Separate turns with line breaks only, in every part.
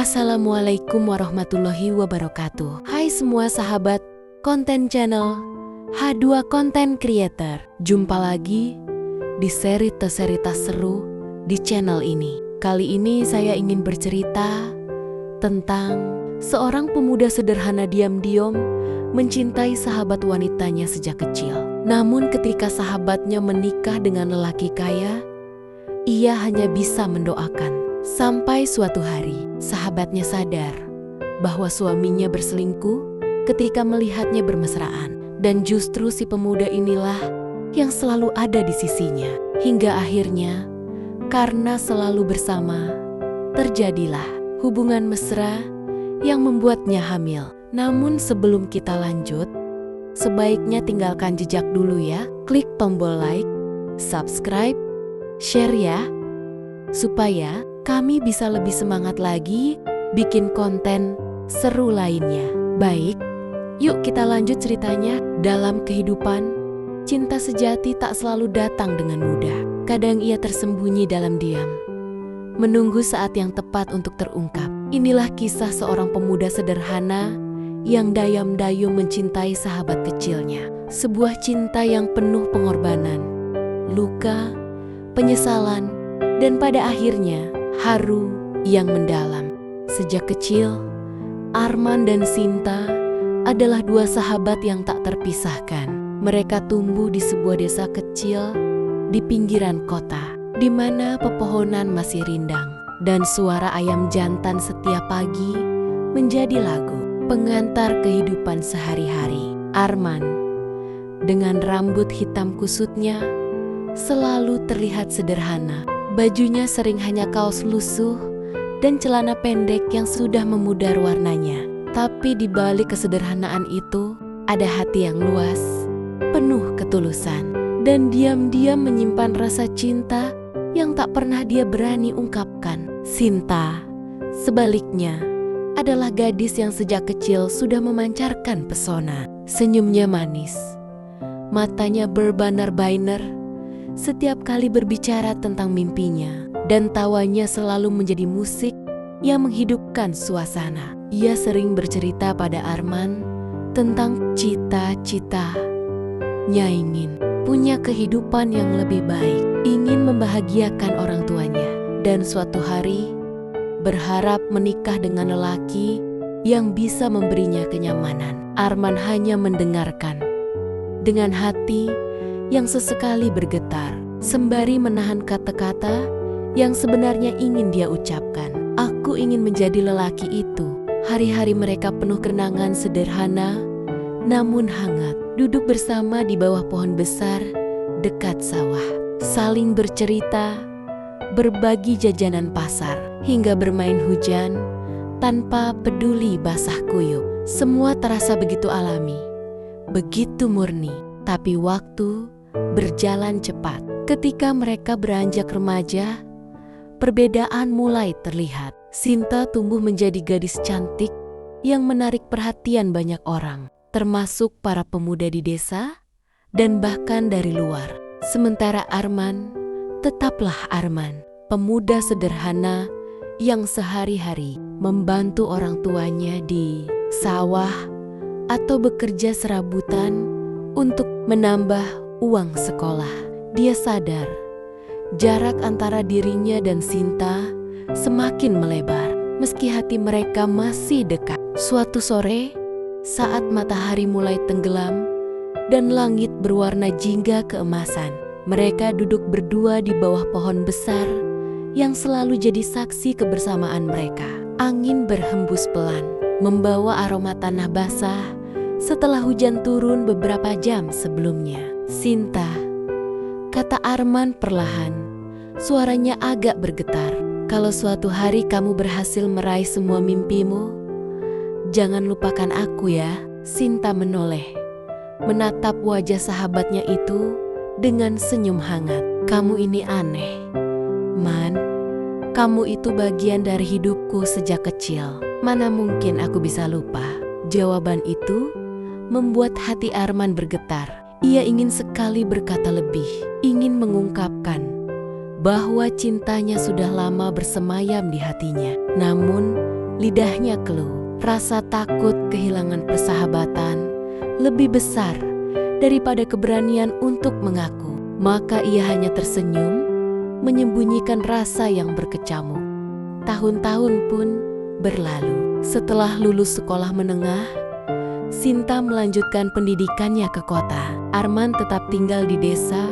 Assalamualaikum warahmatullahi wabarakatuh. Hai semua sahabat konten channel H2 Content Creator. Jumpa lagi di cerita seru di channel ini. Kali ini saya ingin bercerita tentang seorang pemuda sederhana diam-diam mencintai sahabat wanitanya sejak kecil. Namun ketika sahabatnya menikah dengan lelaki kaya, ia hanya bisa mendoakan. Sampai suatu hari, sahabatnya sadar bahwa suaminya berselingkuh ketika melihatnya bermesraan. Dan justru si pemuda inilah yang selalu ada di sisinya. Hingga akhirnya, karena selalu bersama, terjadilah hubungan mesra yang membuatnya hamil. Namun sebelum kita lanjut, sebaiknya tinggalkan jejak dulu ya. Klik tombol like, subscribe, share ya, supaya kami bisa lebih semangat lagi bikin konten seru lainnya. Baik, yuk kita lanjut ceritanya. Dalam kehidupan, cinta sejati tak selalu datang dengan mudah. Kadang ia tersembunyi dalam diam, menunggu saat yang tepat untuk terungkap. Inilah kisah seorang pemuda sederhana yang dayam-dayum mencintai sahabat kecilnya. Sebuah cinta yang penuh pengorbanan, luka, penyesalan, dan pada akhirnya haru yang mendalam. Sejak kecil, Arman dan Sinta adalah dua sahabat yang tak terpisahkan. Mereka tumbuh di sebuah desa kecil di pinggiran kota, di mana pepohonan masih rindang dan suara ayam jantan setiap pagi menjadi lagu pengantar kehidupan sehari-hari. Arman, dengan rambut hitam kusutnya, selalu terlihat sederhana. Bajunya sering hanya kaos lusuh dan celana pendek yang sudah memudar warnanya. Tapi di balik kesederhanaan itu, ada hati yang luas, penuh ketulusan, dan diam-diam menyimpan rasa cinta yang tak pernah dia berani ungkapkan. Sinta, sebaliknya, adalah gadis yang sejak kecil sudah memancarkan pesona. Senyumnya manis, matanya berbinar-binar setiap kali berbicara tentang mimpinya, dan tawanya selalu menjadi musik yang menghidupkan suasana. Ia sering bercerita pada Arman tentang cita-citanya, ingin punya kehidupan yang lebih baik, ingin membahagiakan orang tuanya, dan suatu hari berharap menikah dengan lelaki yang bisa memberinya kenyamanan. Arman hanya mendengarkan dengan hati yang sesekali bergetar, sembari menahan kata-kata yang sebenarnya ingin dia ucapkan. Aku ingin menjadi lelaki itu. Hari-hari mereka penuh kenangan sederhana, namun hangat. Duduk bersama di bawah pohon besar dekat sawah, saling bercerita, berbagi jajanan pasar, hingga bermain hujan tanpa peduli basah kuyup. Semua terasa begitu alami, begitu murni. Tapi waktu berjalan cepat. Ketika mereka beranjak remaja, perbedaan mulai terlihat. Sinta tumbuh menjadi gadis cantik yang menarik perhatian banyak orang, termasuk para pemuda di desa dan bahkan dari luar. Sementara Arman tetaplah Arman, pemuda sederhana yang sehari-hari membantu orang tuanya di sawah atau bekerja serabutan untuk menambah uang sekolah. Dia sadar jarak antara dirinya dan Sinta semakin melebar, meski hati mereka masih dekat. Suatu sore, saat matahari mulai tenggelam dan langit berwarna jingga keemasan, mereka duduk berdua di bawah pohon besar yang selalu jadi saksi kebersamaan mereka. Angin berhembus pelan, membawa aroma tanah basah setelah hujan turun beberapa jam sebelumnya. Sinta, kata Arman perlahan, suaranya agak bergetar. Kalau suatu hari kamu berhasil meraih semua mimpimu, jangan lupakan aku ya. Sinta menoleh, menatap wajah sahabatnya itu dengan senyum hangat. Kamu ini aneh, Man. Kamu itu bagian dari hidupku sejak kecil. Mana mungkin aku bisa lupa. Jawaban itu membuat hati Arman bergetar. Ia ingin sekali berkata lebih, ingin mengungkapkan bahwa cintanya sudah lama bersemayam di hatinya. Namun Lidahnya keluh. Rasa takut kehilangan persahabatan lebih besar daripada keberanian untuk mengaku. Maka ia hanya tersenyum, menyembunyikan rasa yang berkecamuk. Tahun-tahun pun berlalu. Setelah lulus sekolah menengah, Sinta melanjutkan pendidikannya ke kota. Arman tetap tinggal di desa,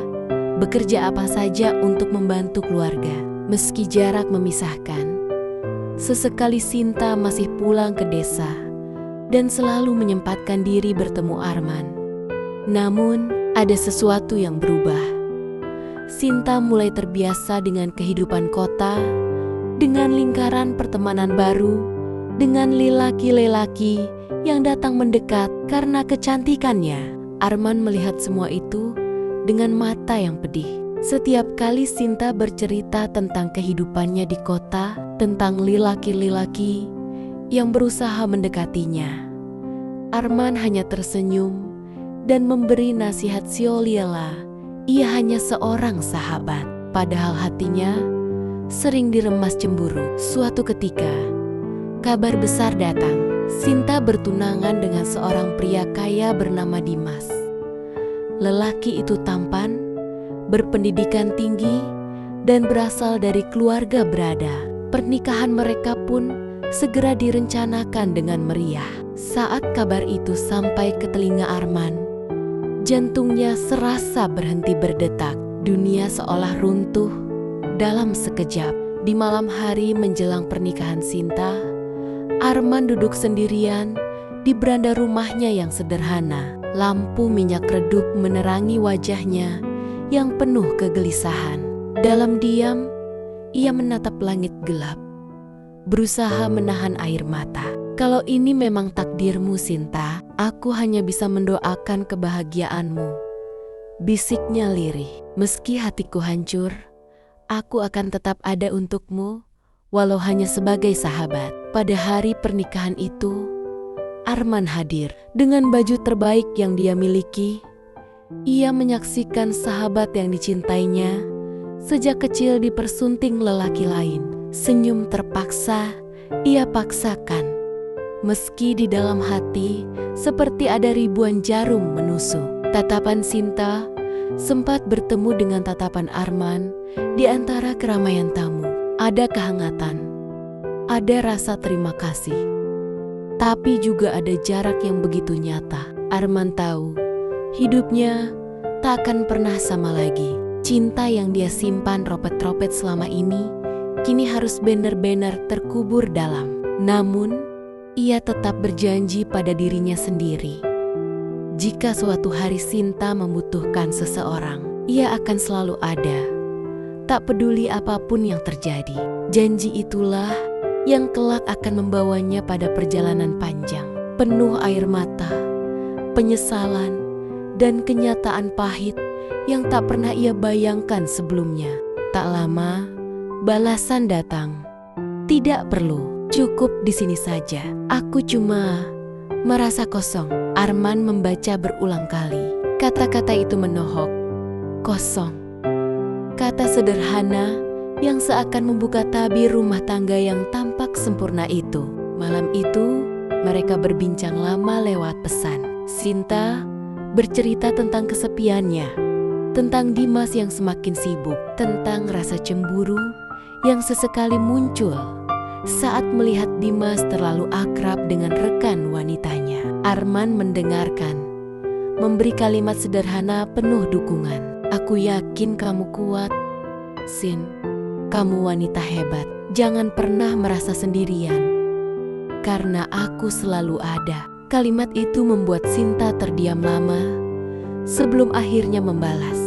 bekerja apa saja untuk membantu keluarga. Meski jarak memisahkan, sesekali Sinta masih pulang ke desa dan selalu menyempatkan diri bertemu Arman. Namun, ada sesuatu yang berubah. Sinta mulai terbiasa dengan kehidupan kota, dengan lingkaran pertemanan baru, dengan lelaki-lelaki yang datang mendekat karena kecantikannya. Arman melihat semua itu dengan mata yang pedih. Setiap kali Sinta bercerita tentang kehidupannya di kota, tentang lelaki-lelaki yang berusaha mendekatinya, Arman hanya tersenyum dan memberi nasihat seolah-olah ia hanya seorang sahabat. Padahal hatinya sering diremas cemburu. Suatu ketika, kabar besar datang. Sinta bertunangan dengan seorang pria kaya bernama Dimas. Lelaki itu tampan, berpendidikan tinggi, dan berasal dari keluarga berada. Pernikahan mereka pun segera direncanakan dengan meriah. Saat kabar itu sampai ke telinga Arman, jantungnya serasa berhenti berdetak. Dunia seolah runtuh dalam sekejap. Di malam hari menjelang pernikahan Sinta, Arman duduk sendirian di beranda rumahnya yang sederhana. Lampu minyak redup menerangi wajahnya yang penuh kegelisahan. Dalam diam, ia menatap langit gelap, berusaha menahan air mata. Kalau ini memang takdirmu, Sinta, aku hanya bisa mendoakan kebahagiaanmu, bisiknya lirih. Meski hatiku hancur, aku akan tetap ada untukmu, walau hanya sebagai sahabat. Pada hari pernikahan itu, Arman hadir dengan baju terbaik yang dia miliki. Ia menyaksikan sahabat yang dicintainya sejak kecil dipersunting lelaki lain. Senyum terpaksa ia paksakan, meski di dalam hati seperti ada ribuan jarum menusuk. Tatapan Sinta sempat bertemu dengan tatapan Arman di antara keramaian tamu. Ada kehangatan, ada rasa terima kasih, tapi juga ada jarak yang begitu nyata. Arman tahu hidupnya tak akan pernah sama lagi. Cinta yang dia simpan ropet-ropet selama ini kini harus benar-benar terkubur dalam. Namun, ia tetap berjanji pada dirinya sendiri. Jika suatu hari Sinta membutuhkan seseorang, ia akan selalu ada, tak peduli apapun yang terjadi. Janji itulah yang kelak akan membawanya pada perjalanan panjang, penuh air mata, penyesalan, dan kenyataan pahit yang tak pernah ia bayangkan sebelumnya. Tak lama, balasan datang. Tidak perlu, cukup di sini saja. Aku cuma merasa kosong. Arman membaca berulang kali. Kata-kata itu menohok. Kosong. Kata sederhana yang seakan membuka tabir rumah tangga yang tampak sempurna itu. Malam itu, mereka berbincang lama lewat pesan. Sinta bercerita tentang kesepiannya, tentang Dimas yang semakin sibuk, tentang rasa cemburu yang sesekali muncul saat melihat Dimas terlalu akrab dengan rekan wanitanya. Arman mendengarkan, memberi kalimat sederhana penuh dukungan. Aku yakin kamu kuat, Sin. Kamu wanita hebat. Jangan pernah merasa sendirian, karena aku selalu ada. Kalimat itu membuat Sinta terdiam lama sebelum akhirnya membalas.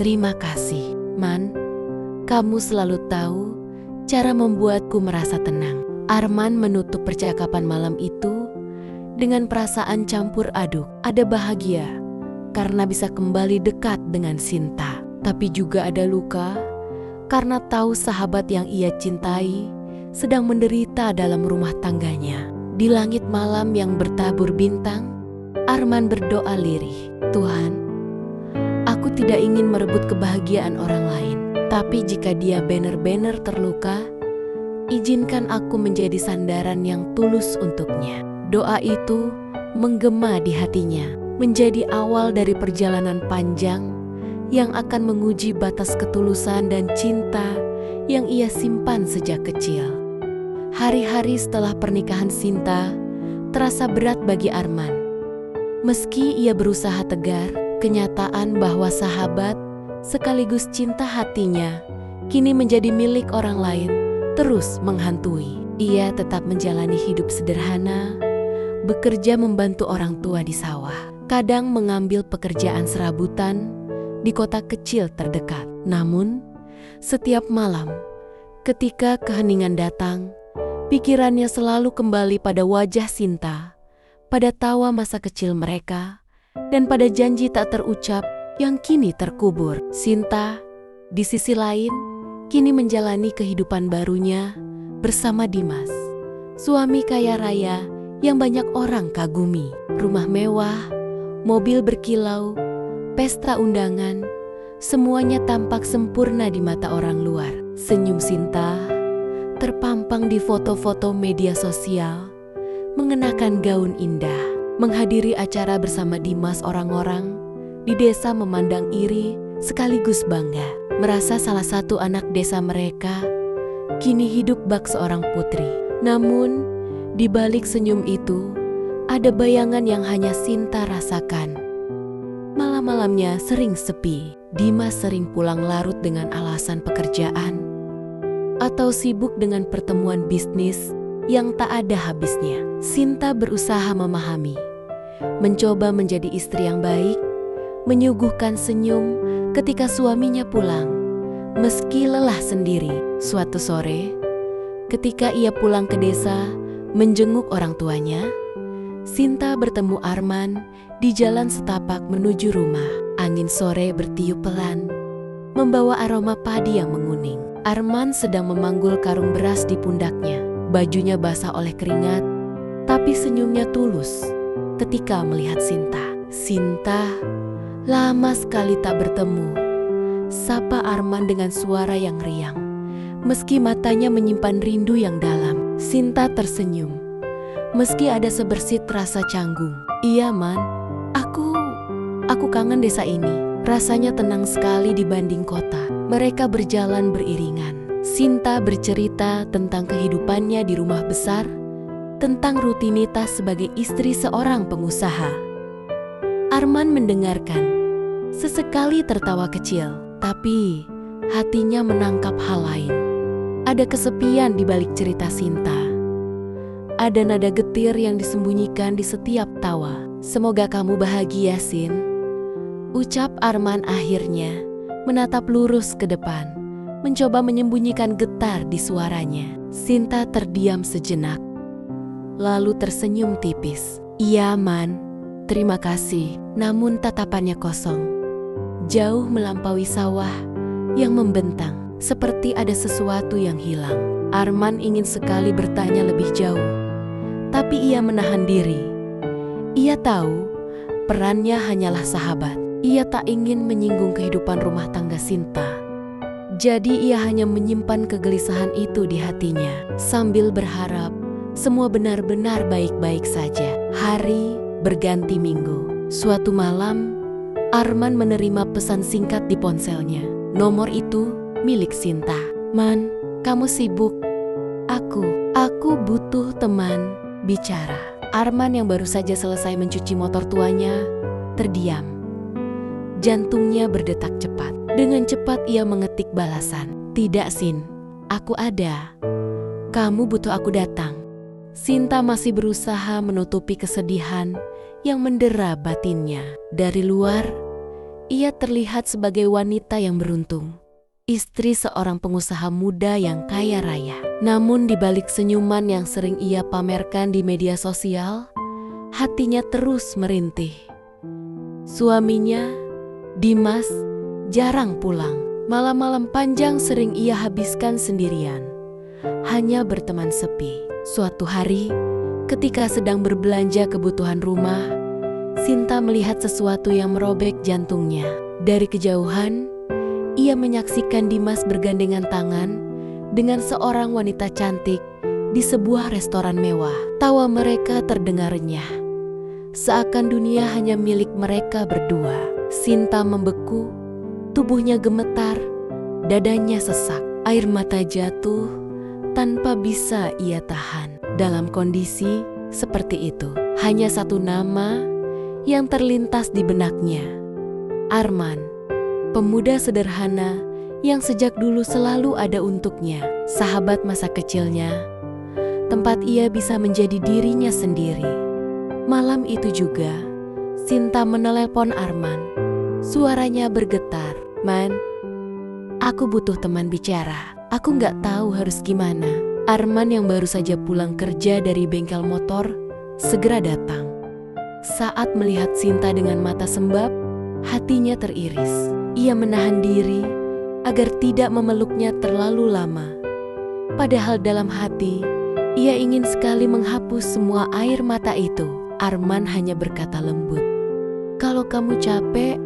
Terima kasih, Man. Kamu selalu tahu cara membuatku merasa tenang. Arman menutup percakapan malam itu dengan perasaan campur aduk. Ada bahagia karena bisa kembali dekat dengan Sinta, tapi juga ada luka karena tahu sahabat yang ia cintai sedang menderita dalam rumah tangganya. Di langit malam yang bertabur bintang, Arman berdoa lirih. Tuhan, aku tidak ingin merebut kebahagiaan orang lain, tapi jika dia benar-benar terluka, izinkan aku menjadi sandaran yang tulus untuknya." Doa itu menggema di hatinya, menjadi awal dari perjalanan panjang yang akan menguji batas ketulusan dan cinta yang ia simpan sejak kecil. Hari-hari setelah pernikahan Sinta terasa berat bagi Arman. Meski ia berusaha tegar, kenyataan bahwa sahabat sekaligus cinta hatinya kini menjadi milik orang lain terus menghantui. Ia tetap menjalani hidup sederhana, bekerja membantu orang tua di sawah, kadang mengambil pekerjaan serabutan di kota kecil terdekat. Namun, setiap malam ketika keheningan datang, pikirannya selalu kembali pada wajah Sinta, pada tawa masa kecil mereka, dan pada janji tak terucap yang kini terkubur. Sinta, di sisi lain, kini menjalani kehidupan barunya bersama Dimas, suami kaya raya yang banyak orang kagumi. Rumah mewah, mobil berkilau, pesta undangan, semuanya tampak sempurna di mata orang luar. Senyum Sinta terpampang di foto-foto media sosial, mengenakan gaun indah, menghadiri acara bersama Dimas. Orang-orang di desa memandang iri sekaligus bangga, merasa salah satu anak desa mereka kini hidup bak seorang putri. Namun, di balik senyum itu, ada bayangan yang hanya Sinta rasakan. Malam-malamnya sering sepi. Dimas sering pulang larut dengan alasan pekerjaan atau sibuk dengan pertemuan bisnis yang tak ada habisnya. Sinta berusaha memahami, mencoba menjadi istri yang baik, menyuguhkan senyum ketika suaminya pulang, meski lelah sendiri. Suatu sore, ketika ia pulang ke desa menjenguk orang tuanya, Sinta bertemu Arman di jalan setapak menuju rumah. Angin sore bertiup pelan, membawa aroma padi yang menguning. Arman sedang memanggul karung beras di pundaknya. Bajunya basah oleh keringat, tapi senyumnya tulus ketika melihat Sinta. "Sinta, lama sekali tak bertemu," sapa Arman dengan suara yang riang, meski matanya menyimpan rindu yang dalam. Sinta tersenyum, meski ada sebersit rasa canggung. "Iya, Man, Aku kangen desa ini." Rasanya tenang sekali dibanding kota. Mereka berjalan beriringan. Sinta bercerita tentang kehidupannya di rumah besar, tentang rutinitas sebagai istri seorang pengusaha. Arman mendengarkan, sesekali tertawa kecil, tapi hatinya menangkap hal lain. Ada kesepian di balik cerita Sinta. Ada nada getir yang disembunyikan di setiap tawa. "Semoga kamu bahagia, Sin," ucap Arman akhirnya, menatap lurus ke depan, mencoba menyembunyikan getar di suaranya. Sinta terdiam sejenak, lalu tersenyum tipis. "Iya, Man, terima kasih." Namun tatapannya kosong, jauh melampaui sawah yang membentang, seperti ada sesuatu yang hilang. Arman ingin sekali bertanya lebih jauh, tapi ia menahan diri. Ia tahu perannya hanyalah sahabat. Ia tak ingin menyinggung kehidupan rumah tangga Sinta. Jadi ia hanya menyimpan kegelisahan itu di hatinya, sambil berharap semua benar-benar baik-baik saja. Hari berganti minggu. Suatu malam, Arman menerima pesan singkat di ponselnya. Nomor itu milik Sinta. "Man, kamu sibuk? Aku butuh teman bicara." Arman yang baru saja selesai mencuci motor tuanya terdiam. Jantungnya berdetak cepat. Dengan cepat ia mengetik balasan. "Tidak, Sin, aku ada. Kamu butuh aku datang." Sinta masih berusaha menutupi kesedihan yang mendera batinnya. Dari luar, ia terlihat sebagai wanita yang beruntung, istri seorang pengusaha muda yang kaya raya. Namun di balik senyuman yang sering ia pamerkan di media sosial, hatinya terus merintih. Suaminya, Dimas, jarang pulang. Malam-malam panjang sering ia habiskan sendirian, hanya berteman sepi. Suatu hari, ketika sedang berbelanja kebutuhan rumah, Sinta melihat sesuatu yang merobek jantungnya. Dari kejauhan, ia menyaksikan Dimas bergandengan tangan dengan seorang wanita cantik di sebuah restoran mewah. Tawa mereka terdengar renyah, seakan dunia hanya milik mereka berdua. Sinta membeku, tubuhnya gemetar, dadanya sesak. Air mata jatuh tanpa bisa ia tahan. Dalam kondisi seperti itu, hanya satu nama yang terlintas di benaknya. Arman, pemuda sederhana yang sejak dulu selalu ada untuknya. Sahabat masa kecilnya, tempat ia bisa menjadi dirinya sendiri. Malam itu juga, Sinta menelepon Arman. Suaranya bergetar. "Man, aku butuh teman bicara. Aku nggak tahu harus gimana." Arman yang baru saja pulang kerja dari bengkel motor segera datang. Saat melihat Sinta dengan mata sembab, hatinya teriris. Ia menahan diri agar tidak memeluknya terlalu lama. Padahal dalam hati, ia ingin sekali menghapus semua air mata itu. Arman hanya berkata lembut, "Kalau kamu capek,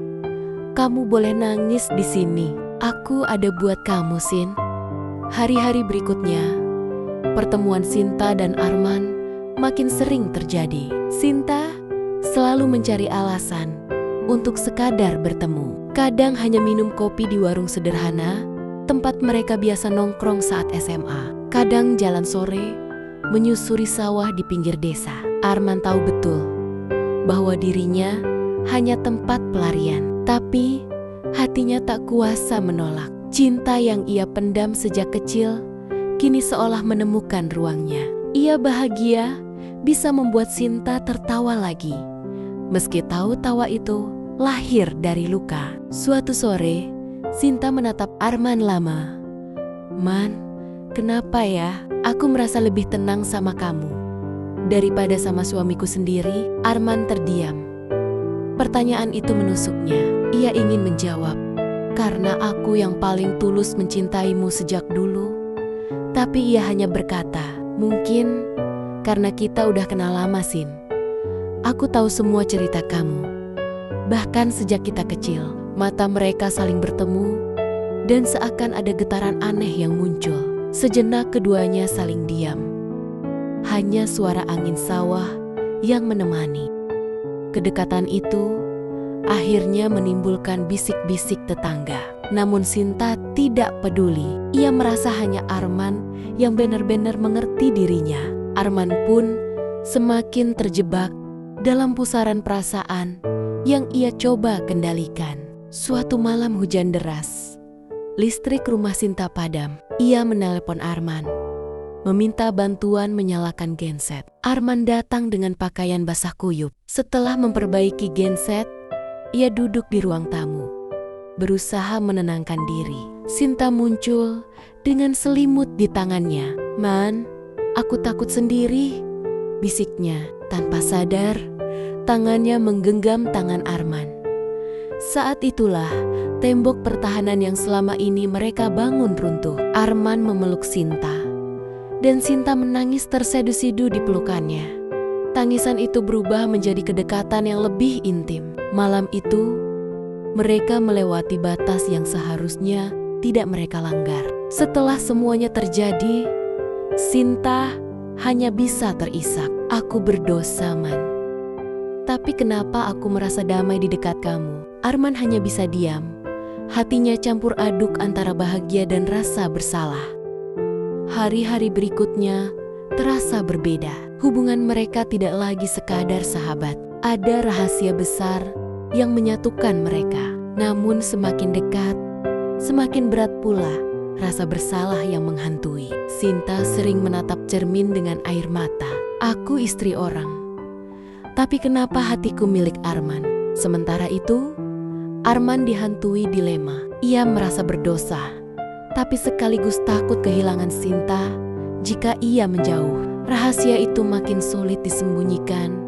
kamu boleh nangis di sini. Aku ada buat kamu, Sin." Hari-hari berikutnya, pertemuan Sinta dan Arman makin sering terjadi. Sinta selalu mencari alasan untuk sekadar bertemu. Kadang hanya minum kopi di warung sederhana, tempat mereka biasa nongkrong saat SMA. Kadang jalan sore, menyusuri sawah di pinggir desa. Arman tahu betul bahwa dirinya hanya tempat pelarian. Tapi hatinya tak kuasa menolak. Cinta yang ia pendam sejak kecil kini seolah menemukan ruangnya. Ia bahagia bisa membuat Sinta tertawa lagi, meski tahu tawa itu lahir dari luka. Suatu sore, Sinta menatap Arman lama. "Man, kenapa ya? Aku merasa lebih tenang sama kamu daripada sama suamiku sendiri." Arman terdiam. Pertanyaan itu menusuknya. Ia ingin menjawab, "Karena aku yang paling tulus mencintaimu sejak dulu." Tapi ia hanya berkata, "Mungkin karena kita udah kenal lama, Sin. Aku tahu semua cerita kamu. Bahkan sejak kita kecil." Mata mereka saling bertemu dan seakan ada getaran aneh yang muncul. Sejenak keduanya saling diam. Hanya suara angin sawah yang menemani. Kedekatan itu akhirnya menimbulkan bisik-bisik tetangga. Namun Sinta tidak peduli. Ia merasa hanya Arman yang benar-benar mengerti dirinya. Arman pun semakin terjebak dalam pusaran perasaan yang ia coba kendalikan. Suatu malam hujan deras, listrik rumah Sinta padam. Ia menelepon Arman, meminta bantuan menyalakan genset. Arman datang dengan pakaian basah kuyup. Setelah memperbaiki genset, ia duduk di ruang tamu, berusaha menenangkan diri. Sinta muncul dengan selimut di tangannya. "Man, aku takut sendiri," bisiknya. Tanpa sadar, tangannya menggenggam tangan Arman. Saat itulah tembok pertahanan yang selama ini mereka bangun runtuh. Arman memeluk Sinta, dan Sinta menangis tersedu-sedu di pelukannya. Tangisan itu berubah menjadi kedekatan yang lebih intim. Malam itu, mereka melewati batas yang seharusnya tidak mereka langgar. Setelah semuanya terjadi, Sinta hanya bisa terisak, "Aku berdosa, Man. Tapi kenapa aku merasa damai di dekat kamu?" Arman hanya bisa diam. Hatinya campur aduk antara bahagia dan rasa bersalah. Hari-hari berikutnya terasa berbeda. Hubungan mereka tidak lagi sekadar sahabat. Ada rahasia besar yang menyatukan mereka. Namun semakin dekat, semakin berat pula rasa bersalah yang menghantui. Sinta sering menatap cermin dengan air mata. "Aku istri orang, tapi kenapa hatiku milik Arman?" Sementara itu, Arman dihantui dilema. Ia merasa berdosa, tapi sekaligus takut kehilangan Sinta jika ia menjauh. Rahasia itu makin sulit disembunyikan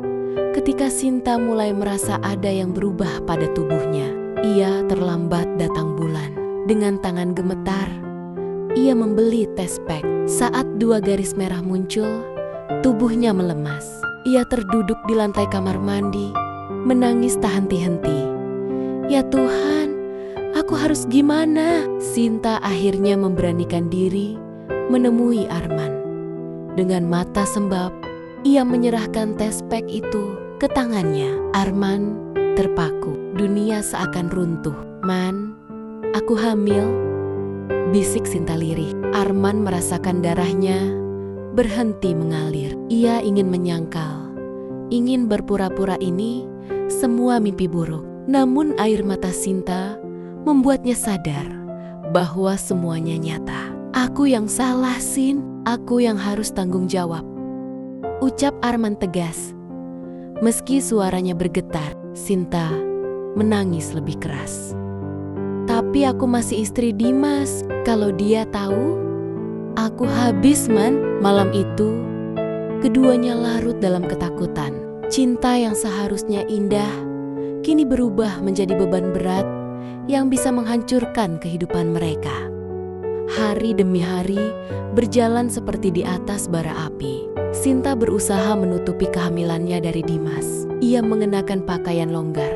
ketika Sinta mulai merasa ada yang berubah pada tubuhnya. Ia terlambat datang bulan. Dengan tangan gemetar, ia membeli tes pack. Saat 2 garis merah muncul, tubuhnya melemas. Ia terduduk di lantai kamar mandi, menangis tak henti-henti. "Ya Tuhan, aku harus gimana?" Sinta akhirnya memberanikan diri menemui Arman. Dengan mata sembab, ia menyerahkan tespek itu ke tangannya. Arman terpaku. Dunia seakan runtuh. "Man, aku hamil," bisik Sinta lirih. Arman merasakan darahnya berhenti mengalir. Ia ingin menyangkal, ingin berpura-pura ini semua mimpi buruk. Namun air mata Sinta membuatnya sadar bahwa semuanya nyata. "Aku yang salah, Sin. Aku yang harus tanggung jawab," ucap Arman tegas. Meski suaranya bergetar, Sinta menangis lebih keras. "Tapi aku masih istri Dimas. Kalau dia tahu, aku habis, Man." Malam itu, keduanya larut dalam ketakutan. Cinta yang seharusnya indah, kini berubah menjadi beban berat yang bisa menghancurkan kehidupan mereka. Hari demi hari berjalan seperti di atas bara api. Sinta berusaha menutupi kehamilannya dari Dimas. Ia mengenakan pakaian longgar,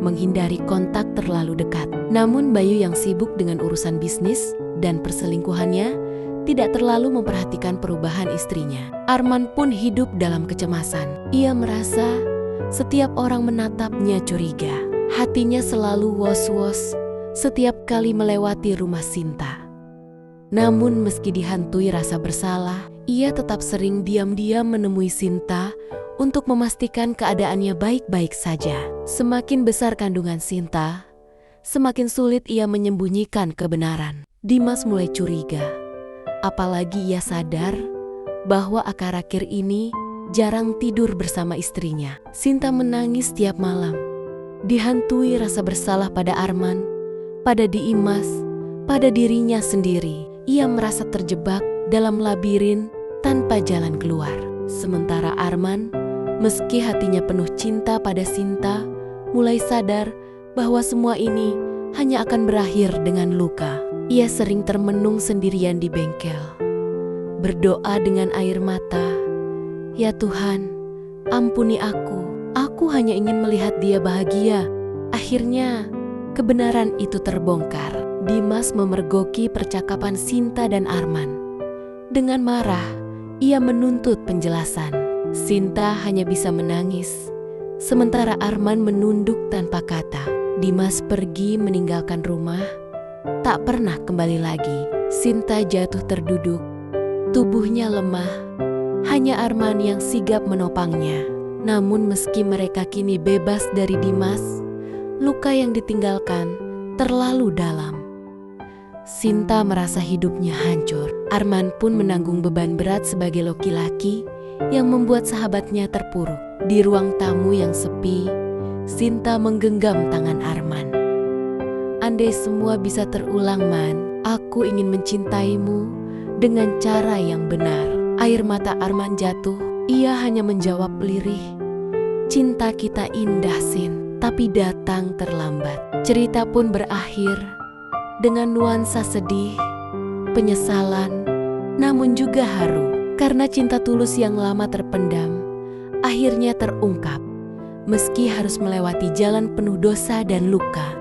menghindari kontak terlalu dekat. Namun Bayu yang sibuk dengan urusan bisnis dan perselingkuhannya tidak terlalu memperhatikan perubahan istrinya. Arman pun hidup dalam kecemasan. Ia merasa setiap orang menatapnya curiga. Hatinya selalu was-was setiap kali melewati rumah Sinta. Namun meski dihantui rasa bersalah, ia tetap sering diam-diam menemui Sinta untuk memastikan keadaannya baik-baik saja. Semakin besar kandungan Sinta, semakin sulit ia menyembunyikan kebenaran. Dimas mulai curiga, apalagi ia sadar bahwa akhir-akhir ini jarang tidur bersama istrinya. Sinta menangis tiap malam, dihantui rasa bersalah pada Arman, pada Dimas, pada dirinya sendiri. Ia merasa terjebak dalam labirin tanpa jalan keluar. Sementara Arman, meski hatinya penuh cinta pada Sinta, mulai sadar bahwa semua ini hanya akan berakhir dengan luka. Ia sering termenung sendirian di bengkel, berdoa dengan air mata, "Ya Tuhan, ampuni aku hanya ingin melihat dia bahagia." Akhirnya, kebenaran itu terbongkar. Dimas memergoki percakapan Sinta dan Arman. Dengan marah, ia menuntut penjelasan. Sinta hanya bisa menangis, sementara Arman menunduk tanpa kata. Dimas pergi meninggalkan rumah, tak pernah kembali lagi. Sinta jatuh terduduk, tubuhnya lemah. Hanya Arman yang sigap menopangnya. Namun meski mereka kini bebas dari Dimas, luka yang ditinggalkan terlalu dalam. Sinta merasa hidupnya hancur. Arman pun menanggung beban berat sebagai laki-laki yang membuat sahabatnya terpuruk. Di ruang tamu yang sepi, Sinta menggenggam tangan Arman. "Andai semua bisa terulang, Man, aku ingin mencintaimu dengan cara yang benar." Air mata Arman jatuh. Ia hanya menjawab lirih, "Cinta kita indah, Sin, tapi datang terlambat." Cerita pun berakhir dengan nuansa sedih, penyesalan, namun juga haru. Karena cinta tulus yang lama terpendam, akhirnya terungkap. Meski harus melewati jalan penuh dosa dan luka,